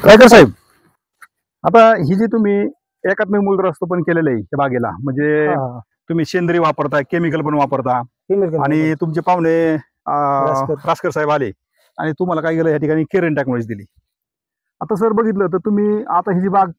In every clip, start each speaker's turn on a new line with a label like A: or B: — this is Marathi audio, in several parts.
A: रायकर साहेब, आता ही जी तुम्ही एकात्मिक मूलद्रव्य केलेलं आहे त्या बागेला, म्हणजे तुम्ही सेंद्रिय वापरताय, केमिकल पण वापरता, आणि तुमचे पाहुणे रासकर साहेब आले आणि तुम्हाला काय केलं या ठिकाणी केरन टेक्नॉलॉजी दिली. आता सर बघितलं तर तुम्ही आता ही जी बाग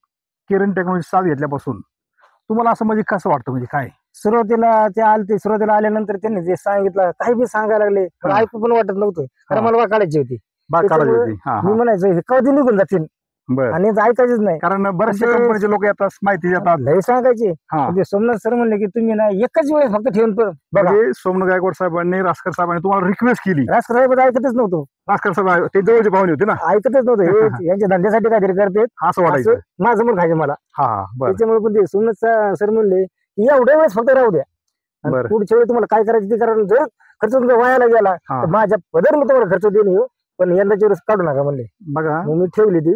A: केरन टेक्नॉलॉजी साथ घेतल्यापासून तुम्हाला असं म्हणजे कसं वाटतं, म्हणजे काय
B: सुरुवातीला ते आले, सुरुवातीला आल्यानंतर त्यांनी जे सांगितलं काही बी सांगायला लागले पण ऐकू पण वाटत नव्हतं, कारण मला बाग काढायची होती.
A: बाग काढायची होती.
B: मी म्हणायचं हे कधी निघून जातील आणि ऐकायचंच नाही,
A: कारण बरेचसे कंपनीचे लोक येतात, माहिती देतात,
B: लय सांगायचे. म्हणजे सोमनाथ सर म्हणले की तुम्ही ना एकच वेळेस फक्त ठेवून बघा.
A: सोमनाथ गायकवाड साहेबांनी रासकर साहेबांनी तुम्हाला रिक्वेस्ट केली.
B: रासकर साहेब ऐकतच नव्हतं.
A: रासकर साहेब ते जवळचे पाहुणे होते ना,
B: ऐकतच नव्हतं. हे यांच्या धंद्यासाठी काहीतरी करते
A: असं वाटायचं,
B: माझं पण खायचं मला. त्याच्यामुळे पण ते सोमनाथ सर म्हणले की एवढ्या वेळेस फक्त राहू द्या, पुढच्या वेळी तुम्हाला काय करायचं ते करा. जर खर्च तुमचा वायाला गेला तर माझ्या पदर मी तुम्हाला खर्च देईन, पण यंदाच्या वेळेस काढू नका म्हणले.
A: बघा
B: मी ठेवली ती.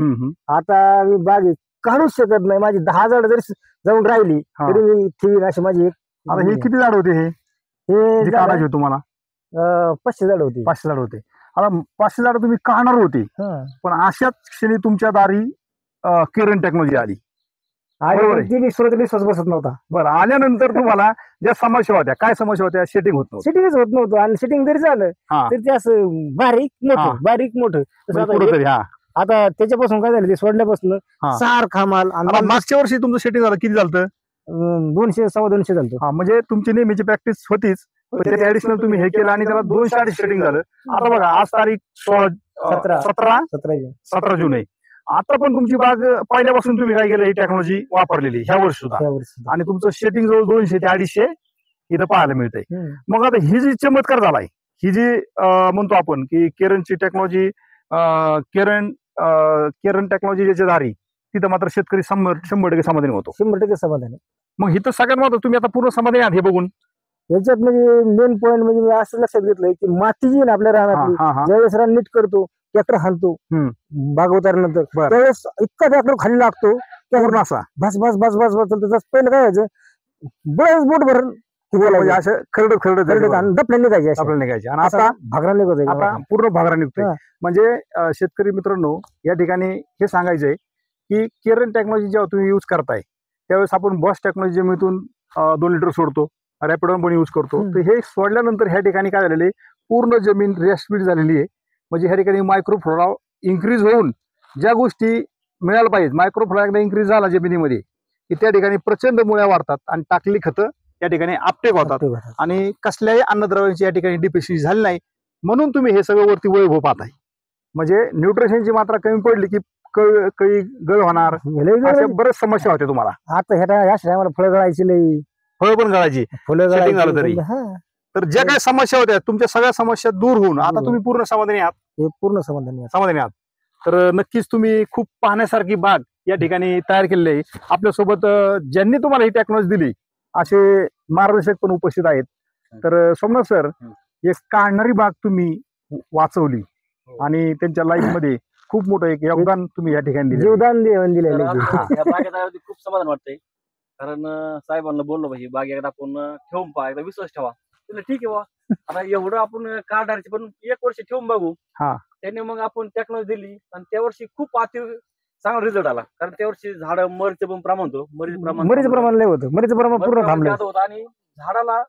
B: आता मी बाग काढूच शकत नाही, माझी 10 झाड जरी जाऊन राहिली तरी मी ठेवीन अशी माझी एक.
A: आता हे किती झाड होते हे काढायचे तुम्हाला?
B: 500 झाड होती.
A: 500 झाड होते. आता 500 झाड तुम्ही काढणार होते, पण अशाच क्षणी तुमच्या दारी केरन टेक्नॉलॉजी आली.
B: सुरुवातीला विश्वास बसत नव्हता.
A: बरं, आल्यानंतर तुम्हाला ज्या समस्या होत्या, काय समस्या होत्या? सेटिंग होत नव्हतं.
B: सेटिंगच होत नव्हतं, आणि सेटिंग जरी झालं तर ते असं बारीक मोठं. आता त्याच्यापासून काय झालं, ते सोडल्यापासून सारखा माल.
A: मागच्या वर्षी तुमचं सेटिंग झालं किती झालं?
B: 200 250 झालं.
A: म्हणजे तुमची नेहमीची प्रॅक्टिस होतीच, ऍडिशनल तुम्ही हे केलं आणि त्याला 200 सेटिंग झालं. आता बघा आज तारीख 17 जून आहे. आता पण तुमची बाग पहिल्यापासून तुम्ही काय केलं, ही टेक्नॉलॉजी वापरलेली ह्या वर्षी सुद्धा, आणि तुमचं सेटिंग जवळ 200 ते 250 इथं पाहायला मिळतंय. मग आता ही जी चमत्कार झालाय, ही जी म्हणतो आपण की केरनची टेक्नॉलॉजी, केरन टेक्नॉलॉजी ज्याच्या दारी, तिथं मात्र शेतकरी 100% समाधानी होतो.
B: 100% समाधानी.
A: मग इथं सगळ्यात महत्त्वाचं तुम्ही आता पूर्ण समाधानी आहात हे बघून?
B: याच्यात म्हणजे मेन पॉईंट म्हणजे मी असं लक्षात घेतलंय की माती जी ना आपल्या रानातली, ज्यावेळेस रान नीट करतो, ट्रॅक्टर हाणतो बाग उतारल्यानंतर, त्यावेळेस इतका ट्रॅक्टर खाली लागतो पूर्ण असा बस बस बस बस बस. त्याचं पहिलं काय व्हायचं, बस बोट भरून असं खरडत दपल्या निघायचे, आणि आता भागरा निघतो, आता पूर्ण भागरा निघतोय. म्हणजे शेतकरी मित्रांनो, या ठिकाणी हे सांगायचंय की केरन टेक्नॉलॉजी जेव्हा तुम्ही यूज करताय त्यावेळेस आपण बॉस टेक्नॉलॉजी जमिनीतून 2 लिटर सोडतो, रॅपिडॉन पण यूज करतो. तर हे सोडल्यानंतर ह्या ठिकाणी काय झालेलं आहे, पूर्ण जमीन रेस्टफीड झालेली आहे. म्हणजे ह्या ठिकाणी मायक्रोफ्लोरा इन्क्रीज होऊन ज्या गोष्टी मिळायला पाहिजे, मायक्रोफ्लोरा एकदा इन्क्रीज झाला जमिनीमध्ये की त्या ठिकाणी प्रचंड मुळ्या वाढतात आणि टाकली खतं या ठिकाणी आपटेक होतात, आणि कसल्याही अन्नद्रव्यांची या ठिकाणी डिफिशियन्सी झाली नाही. म्हणून तुम्ही हे सगळं वरती वैभव पाहताय. म्हणजे न्यूट्रिशनची मात्रा कमी पडली की काही गळ होणार, बरेच समस्या होत्या तुम्हाला. आता ह्या फळं गळायची,
A: फळं पण गळायची, फुलं झालं तरी. तर ज्या काही समस्या होत्या तुमच्या सगळ्या समस्या दूर होऊन आता तुम्ही पूर्ण समाधानी आहात.
B: पूर्ण समाधानी आहात.
A: तर नक्कीच तुम्ही खूप पाहण्यासारखी बाग या ठिकाणी तयार केलेली आहे. आपल्यासोबत ज्यांनी तुम्हाला ही टेक्नॉलॉजी दिली असे मार्गदर्शक पण उपस्थित आहेत. तर सोमनाथ सर, एक काढणारी बाग तुम्ही वाचवली आणि त्यांच्या लाईफ मध्ये खूप मोठं एक योगदान तुम्ही या ठिकाणी दिलं.
C: खूप समाधान वाटतंय, कारण साहेबांना बोललो पाहिजे बाग एकदा आपण ठेवून पहा, एकदा विश्वास ठेवा. ठीक आहे बा, आता एवढं आपण काढायचे पण 1 वर्ष ठेवून बघू. त्याने मग आपण टेक्नॉलॉजी दिली आणि त्या वर्षी खूप चांगला रिझल्ट आला, कारण त्या वर्षी झाड मरीचं पण प्रमाण होतं, मरीचं प्रमाण लय होतं, मरीचं प्रमाण पूर्ण थांबलं होतं, आणि झाडाला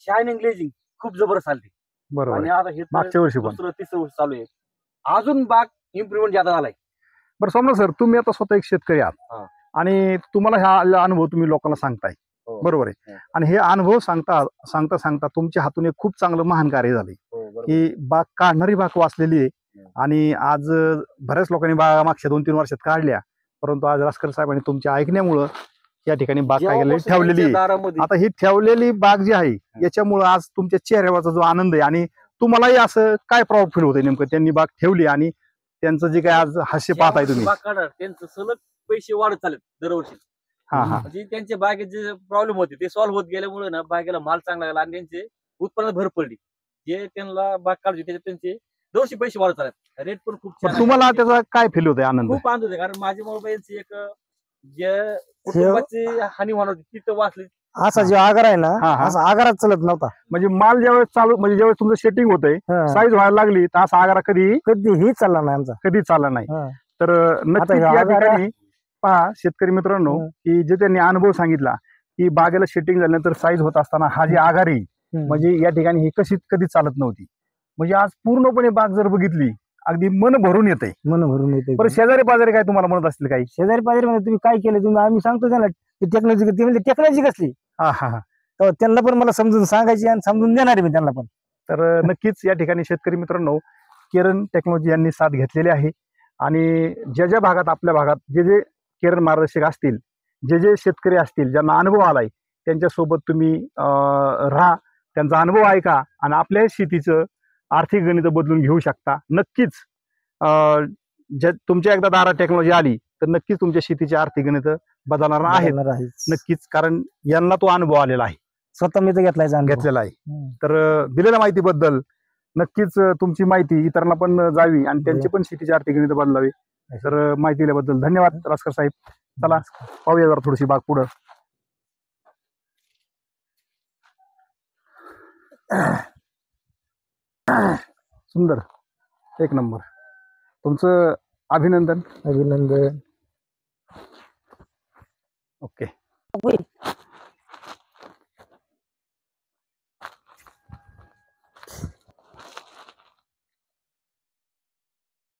C: शायनिंग ग्लेजिंग खूप जबरदस्त आली. बरोबर. आणि आता हे मागच्या वर्षी 2-3 वर्ष चालू आहे, अजून बाग इम्प्रुव्हमेंट जादा झालाय.
A: बरं सोमनाथ सर, तुम्ही आता स्वतः एक शेतकरी आहात आणि तुम्हाला हा अनुभव तुम्ही लोकांना सांगताय, बरोबर आहे, आणि हे अनुभव सांगता तुमच्या हातून एक खूप चांगलं महान कार्य झाले की बाग काढणारी बाग वाचलेली आहे. आणि आज बऱ्याच लोकांनी बाग मागच्या 2-3 वर्षात काढल्या, परंतु आज रासकर साहेबांनी तुमच्या ऐकण्यामुळं या ठिकाणी बाग काय ठेवलेली आहे. आता ही ठेवलेली बाग जी आहे याच्यामुळं आज तुमच्या चेहऱ्यावरचा जो आनंद आहे, आणि तुम्हालाही असं काय प्राऊड फील होतंय नेमकं, त्यांनी बाग ठेवली आणि त्यांचं जे काय आज हास्य पाहताय तुम्ही?
C: त्यांचं सलग पैसे वाढत चालत दरवर्षी. म्हणजे त्यांच्या बागेत जे प्रॉब्लेम होते ते सॉल्व्ह होत गेल्यामुळे ना बागेला माल चांगला लागला आणि त्यांचे उत्पन्नात भर पडली. जे त्यांना बाग काढली त्याच्यात त्यांचे दरवर्षी पैसे वाढत चालत, रेट पण खूप छान.
A: तुम्हाला त्याचा काय फील होतंय? आनंद
C: खूप आनंद होते, कारण माझ्या मोबाईलची एक जे कुटुंबाची हानी होणार होती तिथं वाचली.
B: असा जो आगार आहे ना, असा आगारात चालत नव्हता.
A: म्हणजे माल ज्यावेळेस चालू, म्हणजे ज्यावेळेस तुमचं सेटिंग होतंय, साईज व्हायला लागली, तर असा आगारा कधीही
B: चालला नाही आमचा,
A: कधीच चालला नाही. तर नक्की
B: आता
A: या
B: आगारा-
A: ठिकाणी पहा शेतकरी मित्रांनो, की जे त्यांनी अनुभव सांगितला की बागेला शेटिंग झाल्यानंतर साईज होत असताना हा जी आघारी म्हणजे या ठिकाणी ही कधी चालत नव्हती. म्हणजे आज पूर्णपणे बाग जर बघितली अगदी मन भरून येते.
B: मन भरून येते.
A: बरं शेजारी पाजारी काय तुम्हाला म्हणत असतील काही?
B: शेजारी पाजारी म्हणजे तुम्ही काय केलं, तुम्ही आम्ही सांगतो त्यांना टेक्नॉलॉजी, ते म्हणजे टेक्नॉलॉजी कसली,
A: हा हा हा.
B: तर त्यांना पण मला समजून सांगायची आणि समजून देणार मी त्यांना पण.
A: तर नक्कीच या ठिकाणी शेतकरी मित्रांनो केरन टेक्नॉलॉजी यांनी साथ घेतलेली आहे. आणि ज्या ज्या भागात आपल्या भागात जे जे केरन मार्गदर्शक असतील, जे जे शेतकरी असतील ज्यांना अनुभव आलाय, त्यांच्यासोबत तुम्ही राहा, त्यांचा अनुभव ऐका आणि आपल्या शेतीचं आर्थिक गणित बदलून घेऊ शकता. नक्कीच ज्या तुमच्या एकदा दारात टेक्नॉलॉजी आली तर नक्कीच तुमच्या शेतीची आर्थिक गणित बदलणार आहेत.
B: बदलणार आहेच.
A: नक्कीच, कारण यांना तो अनुभव आलेला आहे,
B: स्वतः मी तर
A: घेतलेला आहे. तर दिलेल्या माहितीबद्दल नक्कीच तुमची माहिती इतरांना पण जावी आणि त्यांची पण शेतीची आर्थिक गणित बदलावी. तर माहिती दिल्याबद्दल धन्यवाद रासकर साहेब. चला पाहूया जरा थोडीशी बाग पुढं. सुंदर, एक नंबर. तुमचं अभिनंदन.
B: अभिनंदन.
A: ओके.